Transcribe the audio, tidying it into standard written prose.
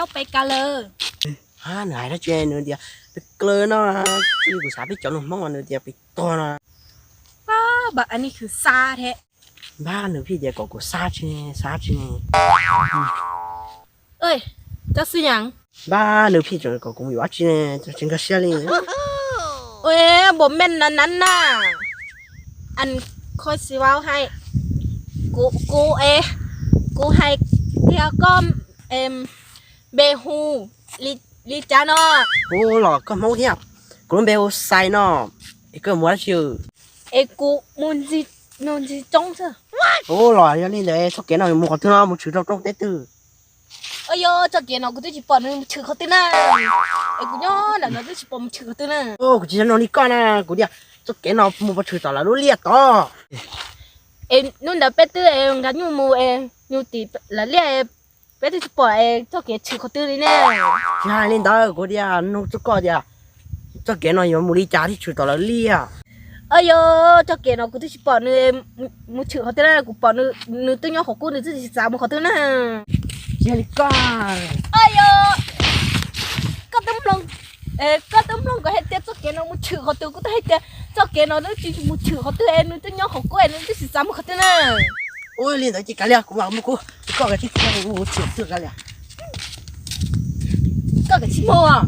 nhau bay cá lơ này đó chơi nữa dia bị clơ nó đi của xã biết chọn món nữa dia bị to nó ba bà anh ấy cứ xa thế ba nữaพี่dia có của sa chứ ơi cho sư nhằng ba nữaพี่rồi có cũng有chứ cho chính cái xe liền ôi bố menนั้นน่ะอันคอยสิว้าวให้กูกูให้เดียวก็เบฮูลิจาเนาะ ô lò có máu thiệp cũng béo sai nó cái mua chứ เอกูมุนจิจงเถอะ ô lò cho nên đấy số cái nào một thứ nào một chữ trong tết từ เอ้ยจะเกี่ยนกูต้องจิปอนมึงชื่อเขาตินะเอ้กูย้อนแล้วต้องจิปอนมึงชื่อเขาตินะ ô cái chỉ nó đi con à của dia số cái nào một chữ tao là nó liệt to เอ้นู่นเดี๋ยวเป็ดตื้อเอ้กันยูมูยูตีแล้วเรียกเป็ดจิปอนจะเกี่ยชื่อเขาติเลยเนี่ย hai lên đó của dia nó số con dia số cái nào một đi trả thì chữ tao là liệt เอ้ยจะเกี่ยนกูต้องจิปอนมึงชื่อเขาตินะกูปอนนึกตัวย้อนของกูนึกจะสามมึงเขาตินะ chơi đi con เอ้ยก็ต้องลงก็ต้องลงก็ให้เตี้ยจะเกี่ยนมึงชื่อเขาติกูต้องให้เตี้ยจะเกี่ยนนึกจะมึงชื่อเขาตินึกตัวย้อนของกูนึกจะสามมึงเขาตินะ ôi lên đó chỉ cái liệt của bảo một cô có cái chiếc xe của chữ cái liệt ก็กับชิโมอ่ะ